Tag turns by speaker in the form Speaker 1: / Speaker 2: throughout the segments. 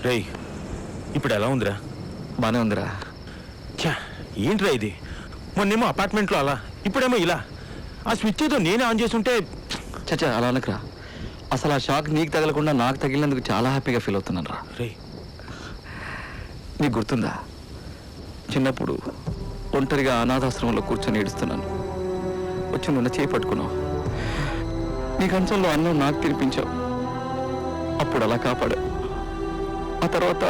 Speaker 1: రేయ్ ఇప్పుడు ఎలా ఉందిరా?
Speaker 2: బానే ఉందిరా.
Speaker 1: ఏంట్రా ఇది? మొన్నేమో అపార్ట్మెంట్లో అలా, ఇప్పుడేమో ఇలా. ఆ స్విచ్ ఏదో నేనే ఆన్ చేస్తుంటే.
Speaker 2: చచ్చా అలా అనకురా. అసలు ఆ షాక్ నీకు తగలకుండా నాకు తగిలినందుకు చాలా హ్యాపీగా ఫీల్ అవుతున్నాను రా.
Speaker 1: రే
Speaker 2: నీకు గుర్తుందా, చిన్నప్పుడు ఒంటరిగా అనాథాశ్రమంలో కూర్చొని ఏడుస్తున్నాను. వచ్చి నిన్న చేయి పట్టుకున్నావు. నీ కంచంలో అన్నం నాకు తినిపించావు. అప్పుడు అలా కాపాడావు. ఆ తర్వాత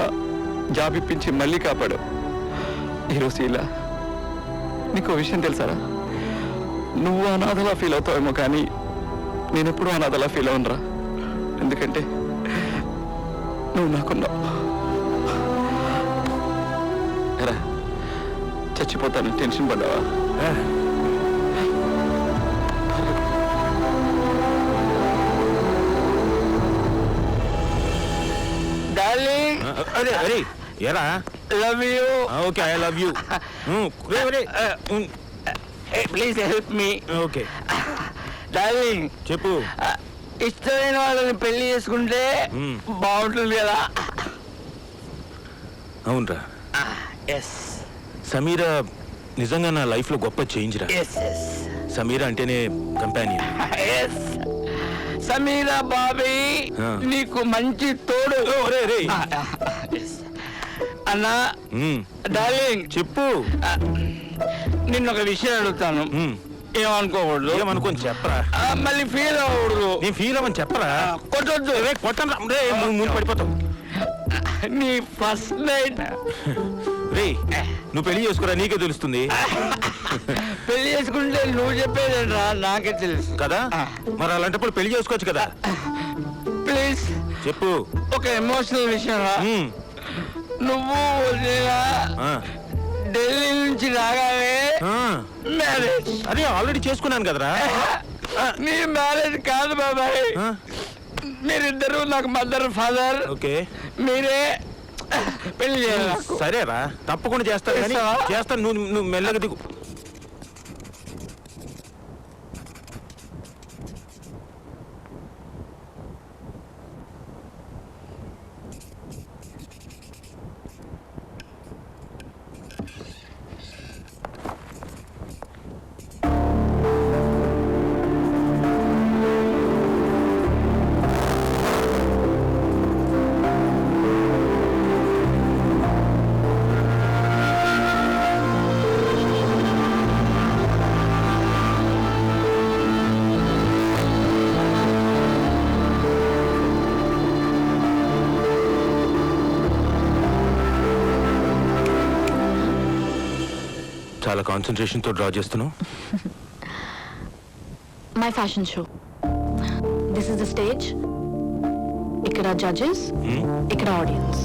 Speaker 2: జాబ్ ఇప్పించి మళ్ళీ కాపాడావు. ఈరోజు ఇలా. నీకు విషయం తెలుసారా, నువ్వు అనాథలా ఫీల్ అవుతావేమో కానీ నేనెప్పుడూ అనాథలా ఫీల్ అవునరా. ఎందుకంటే నువ్వు నాకున్నావు. ఎరా చచ్చిపోతాను టెన్షన్ పడ్డావా?
Speaker 3: డార్లింగ్,
Speaker 1: అరే అరే ఎరా?
Speaker 3: Love you.
Speaker 1: Okay, I love you.
Speaker 3: Please help me.
Speaker 1: Okay
Speaker 3: darling,
Speaker 1: చెప్పు.
Speaker 3: ఇష్టమైన వాళ్ళని పెళ్లి చేసుకుంటే బాగుంటుంది కదా?
Speaker 1: అవునరా.
Speaker 3: ఎస్.
Speaker 1: సమీరా నిజంగా నా లైఫ్ లో గొప్ప చేంజ్ రా. సమీరా అంటేనే కంపానియన్.
Speaker 3: ఎస్. సమీరా బాబీ నీకు మంచి తోడు. అన్నా డార్లింగ్,
Speaker 1: చెప్పు.
Speaker 3: నిన్న ఒక విషయం అడుగుతాను, ఏమనుకోకూడదు.
Speaker 1: ఏమనుకోని చెప్పరా.
Speaker 3: మళ్ళీ ఫీల్ అవ్వకూడదు.
Speaker 1: నేను ఫీల్ అవ్వని చెప్పరా.
Speaker 3: కొట్టొద్దు.
Speaker 1: కొట్టను రే, ముందు పడిపోతావు.
Speaker 3: నీ ఫస్ట్ నైట్
Speaker 1: రే నువ్వు పెళ్లి చేసుకోరా, నీకే తెలుస్తుంది.
Speaker 3: పెళ్లి చేసుకుంటే నువ్వు చెప్పేదేంట్రా, నాకే తెలుసు
Speaker 1: కదా. మరి అలాంటప్పుడు పెళ్లి చేసుకోవచ్చు కదా.
Speaker 3: ప్లీజ్
Speaker 1: చెప్పు.
Speaker 3: ఒక ఎమోషనల్ విషయం రా. నువ్వు ఢిల్లీ నుంచి రాగానే మ్యారేజ్.
Speaker 1: అరే ఆల్రెడీ చేసుకున్నాను కదరా.
Speaker 3: నీ మ్యారేజ్ కాదు బాబాయ్, మీరిద్దరు నాకు మదర్ ఫాదర్.
Speaker 1: ఓకే,
Speaker 3: మీరే పెళ్లి చేయాలి.
Speaker 1: సరేరా, తప్పకుండా చేస్తాను. చేస్తాను, నువ్వు మెల్లగా దిగు. చాలా కాన్సంట్రేషన్ తో డ్రా చేస్తున్నావు.
Speaker 4: My fashion show. This is the stage. ఇక్కడ జడ్జెస్, ఇక్కడ ఆడియన్స్.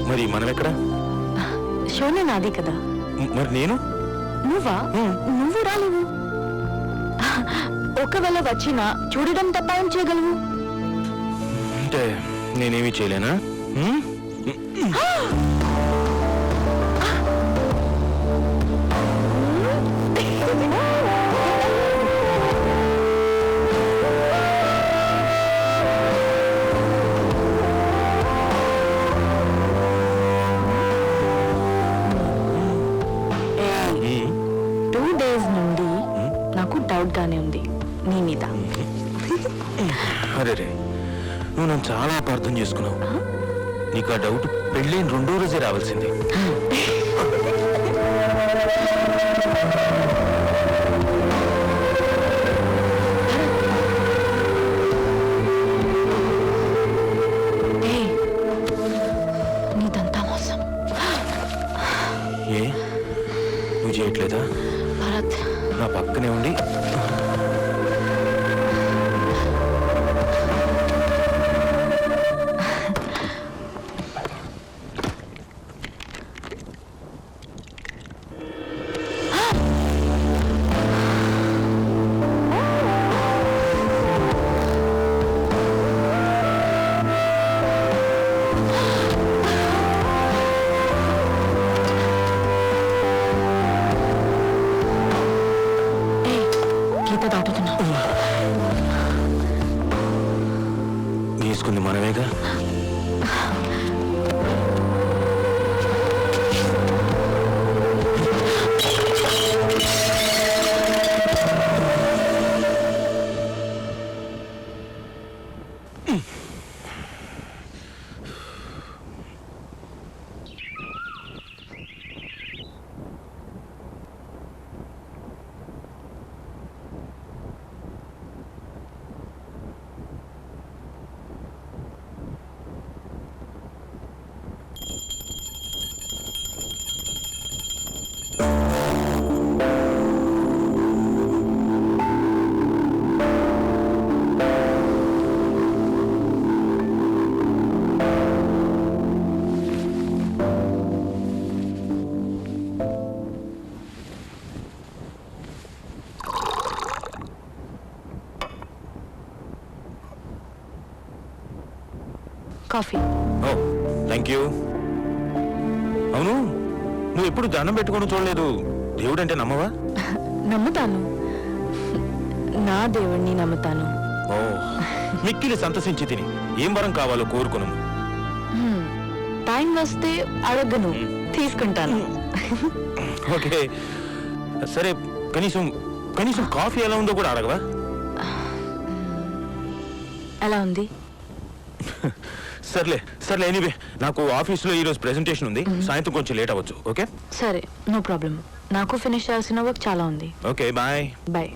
Speaker 1: మరి మనం ఎక్కడ?
Speaker 4: షోనే నాది కదా.
Speaker 1: మరి నేను?
Speaker 4: నువ్వా? నువ్వు రాలేవు. ఒకవేళ వచ్చినా చూడడం తప్ప ఏం చేయగలవు?
Speaker 1: అంటే నేనేమీ చేయలేనా?
Speaker 4: డౌట్ గానే ఉంది నీ మీద.
Speaker 1: అరే రే, నువ్వు నన్ను చాలా అపార్థం చేసుకున్నావు. నీకు ఆ డౌట్ పెళ్ళైన 2వ రోజే రావాల్సింది.
Speaker 4: నీదంతా మోసం.
Speaker 1: ఏ నువ్వు చేయట్లేదా?
Speaker 4: భరత్
Speaker 1: నా పక్కనే ఉండి కదా?
Speaker 4: కాఫీ.
Speaker 1: Oh thank you. అవును, నువ్వు ఎప్పుడు దండం పెట్టుకోవడం చూడలేదు. దేవుడు అంటే నమ్మవా?
Speaker 4: నమ్ముతాను, నా దేవుణ్ణి నమ్ముతాను.
Speaker 1: ఓ, మిక్కిలి సంతసించి తిని ఏం వరం కావాలో కోరుకును.
Speaker 4: టైం వస్తే అడగను, తీసుకుంటాను.
Speaker 1: ఓకే సరే, కనీసం కనీసం కాఫీ ఎలా ఉందో కూడా అడగవా?
Speaker 4: ఎలా ఉంది?
Speaker 1: సర్లే సర్లే, ఎనీవే నాకు ఆఫీస్లో ఈరోజు ప్రెజెంటేషన్ ఉంది. సాయంత్రం కొంచెం లేట్ అవ్వచ్చు. ఓకే
Speaker 4: సరే, నో ప్రాబ్లం. నాకు ఫినిష్ చేయాల్సిన వర్క్ చాలా ఉంది.
Speaker 1: Okay bye.
Speaker 4: బాయ్.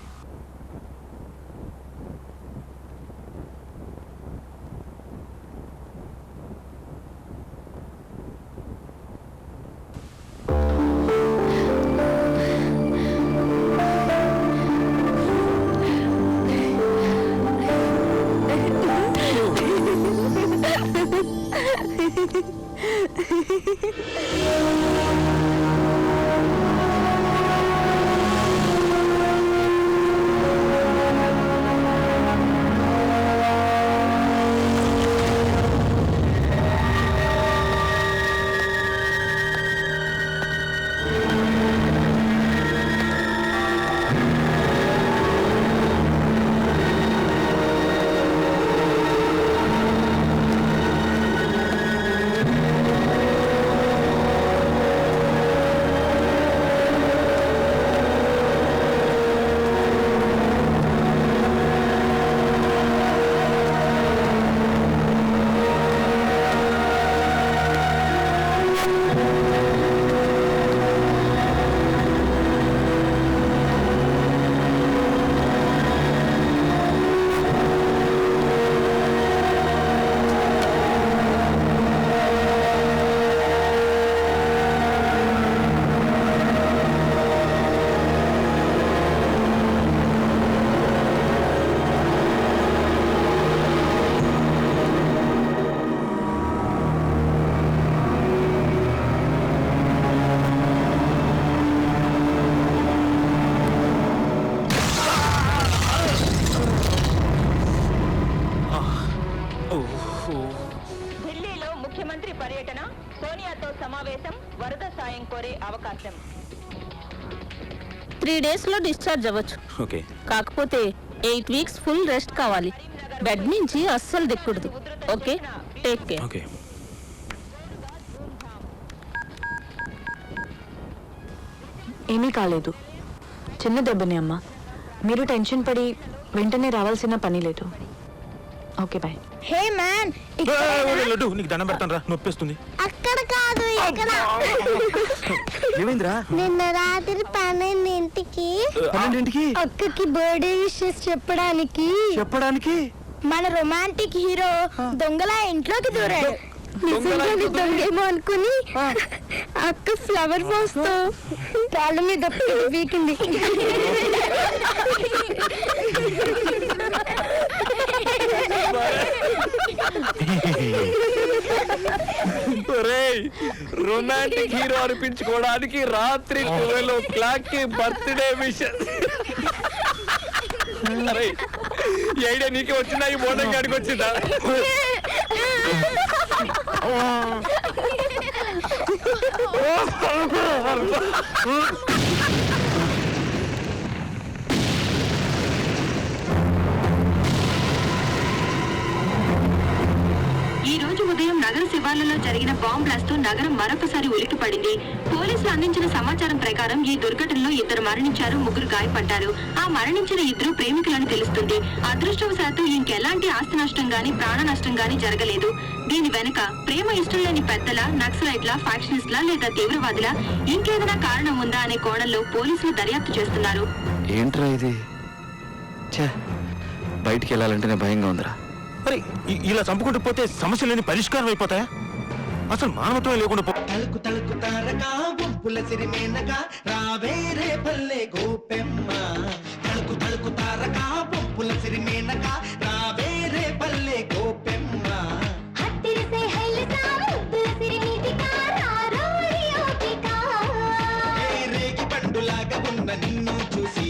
Speaker 5: ఢిల్లీలో ముఖ్యమంత్రి పర్యటన, సోనియాతో సమావేశం, వరద సాయం కోరే అవకాశం.
Speaker 6: 3 days లో డిశ్చార్జ్ అవ్వచ్చు.
Speaker 1: ఓకే
Speaker 6: కాకపోతే 8 weeks ఫుల్ రెస్ట్ కావాలి. బెడ్ నుంచి అస్సలు దిక్కూడదు. Okay, take care.
Speaker 1: ఓకే.
Speaker 4: ఏమీ కాలేదు, చిన్న దెబ్బనే అమ్మా. మీరు టెన్షన్ పడి వెంటనే రావాల్సిన పని లేదు. Okay bye.
Speaker 6: Hey man,
Speaker 1: laddu నీకు దండం పెడతాను రా, నొప్పిస్తుంది.
Speaker 6: అక్కడ కాదు ఇక్కడ.
Speaker 2: ఏమైందిరా?
Speaker 6: నిన్న రాత్రి 12ంటికి అక్కకి బర్త్డే విషెస్ చెప్పడానికి మన రొమాంటిక్ హీరో దొంగలా ఇంట్లోకి దూరాడు. నిజంగానే దొంగేమో అనుకుని అక్క ఫ్లవర్ వాస్ తో కాళ్ళ మీద వీకింది.
Speaker 3: రొమాంటిక్ హీరో అనిపించుకోవడానికి రాత్రి 12 o'clock కి బర్త్డే విషెస్. ఈ ఐడియా నీకే వచ్చిందా? ఈ మోడల్ గాడికి వచ్చిందా?
Speaker 7: శివార్లలో జరిగిన బాంబ్ బ్లాస్ట్ తో నగరం మరొకసారి ఉలిక్కిపడింది. పోలీసులు అందించిన సమాచారం ప్రకారం ఈ దుర్ఘటనలో 2 మరణించారు, 3 గాయపడ్డారు. ఆ మరణించిన 2 ప్రేమికులని తెలుస్తుంది. అదృష్టవశాత్తు ఇంకెలాంటి ఆస్తి నష్టం గాని ప్రాణ నష్టం గాని జరగలేదు. దీని వెనుక ప్రేమ ఇష్టం లేని పెద్దల, నక్సలైట్ల, ఫ్యాక్షనిస్ట్ల లేదా తీవ్రవాదుల ఇంకేదైనా కారణం ఉందా అనే కోణంలో పోలీసులు దర్యాప్తు చేస్తున్నారు.
Speaker 2: ఏంట్రా ఇది? ఛే, బయటికి వెళ్ళాలంటేనే భయంగా ఉందిరా.
Speaker 1: మరి ఇలా చంపుకుంటూ పోతే సమస్యలన్నీ పరిష్కారం అయిపోతాయా? అసలు మానవత్వం లేకుండా
Speaker 8: తలుకు తలుకు తారక గుంపుల సిరిమేనక రావేరే పల్లె గోపెమ్మ. తలుకు తలుకు తారక గుంపుల సిరిమేనక రావేరే పల్లె గోపెమ్మ. రేగి పండులాగా ఉన్న నిన్ను చూసి